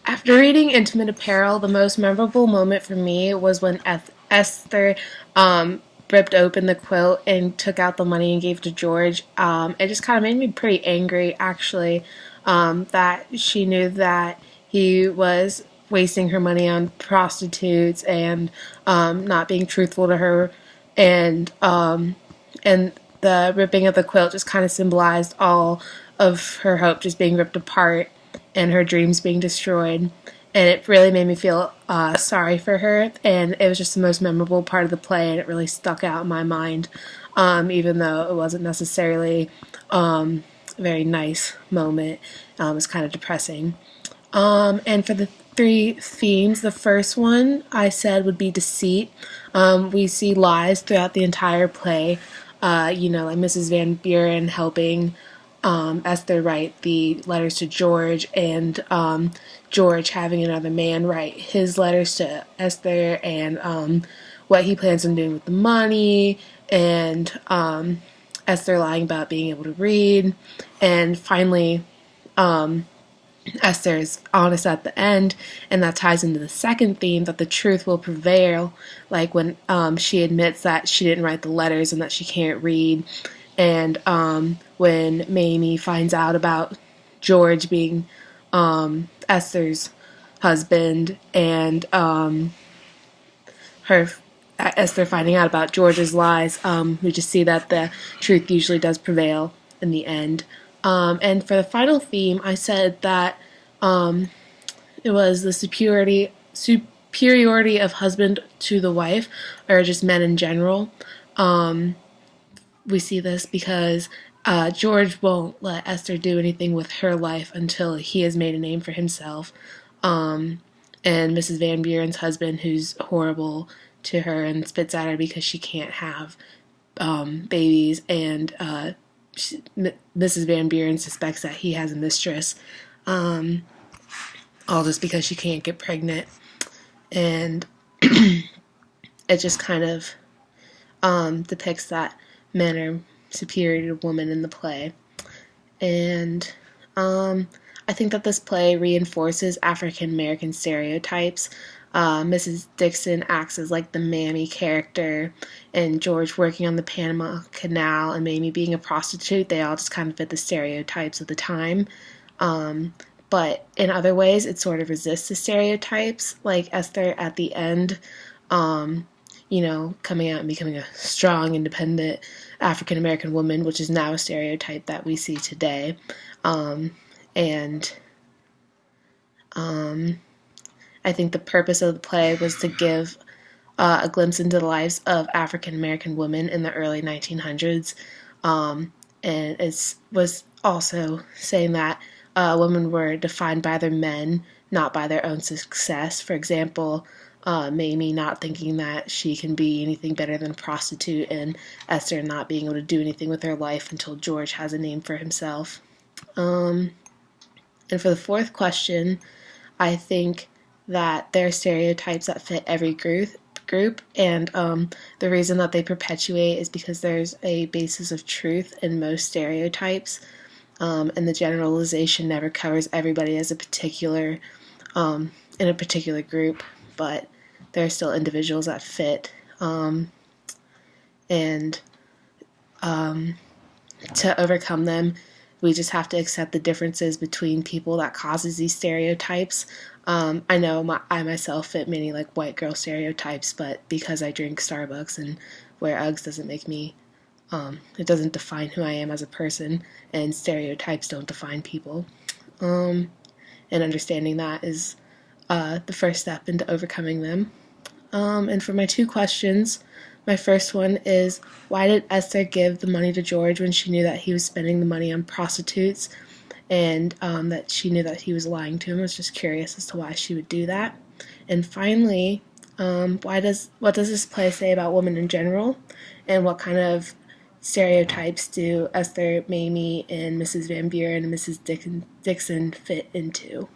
After reading Intimate Apparel, the most memorable moment for me was when Esther ripped open the quilt and took out the money and gave it to George. It just kind of made me pretty angry, actually, that she knew that he was wasting her money on prostitutes and not being truthful to her, and the ripping of the quilt just kind of symbolized all of her hope just being ripped apart and her dreams being destroyed. And it really made me feel sorry for her, and it was just the most memorable part of the play, and it really stuck out in my mind, even though it wasn't necessarily a very nice moment. It was kind of depressing. And for the three themes, the first one I said would be deceit. We see lies throughout the entire play, like Mrs. Van Buren helping Esther write the letters to George, and George having another man write his letters to Esther, and what he plans on doing with the money, and Esther lying about being able to read, and finally Esther is honest at the end, and that ties into the second theme, that the truth will prevail, like when she admits that she didn't write the letters and that she can't read, and when Mamie finds out about George being Esther's husband, and Esther finding out about George's lies, we just see that the truth usually does prevail in the end. And for the final theme, I said that it was the superiority of husband to the wife, or just men in general. We see this because George won't let Esther do anything with her life until he has made a name for himself. And Mrs. Van Buren's husband, who's horrible to her and spits at her because she can't have babies, and Mrs. Van Buren suspects that he has a mistress, all just because she can't get pregnant. And it just kind of depicts that men are superior to women in the play. And I think that this play reinforces African American stereotypes. Mrs. Dixon acts as like the Mammy character, and George working on the Panama Canal, and Mamie being a prostitute. They all just kind of fit the stereotypes of the time. But in other ways, it sort of resists the stereotypes, like Esther at the end, coming out and becoming a strong, independent African American woman, which is now a stereotype that we see today. I think the purpose of the play was to give a glimpse into the lives of African American women in the early 1900s, and it was also saying that women were defined by their men, not by their own success. For example, Mamie not thinking that she can be anything better than a prostitute, and Esther not being able to do anything with her life until George has a name for himself. And for the fourth question, I think that there are stereotypes that fit every group, and the reason that they perpetuate is because there's a basis of truth in most stereotypes, and the generalization never covers everybody as a particular in a particular group, but there are still individuals that fit, and to overcome them, we just have to accept the differences between people that causes these stereotypes. I know I myself fit many like white girl stereotypes, but because I drink Starbucks and wear Uggs doesn't make me, it doesn't define who I am as a person, and stereotypes don't define people. And understanding that is the first step into overcoming them. And for my two questions, my first one is, why did Esther give the money to George when she knew that he was spending the money on prostitutes, and that she knew that he was lying to him? I was just curious as to why she would do that. And finally, what does this play say about women in general, and what kind of stereotypes do Esther, Mamie, and Mrs. Van Buren and Mrs. Dixon fit into?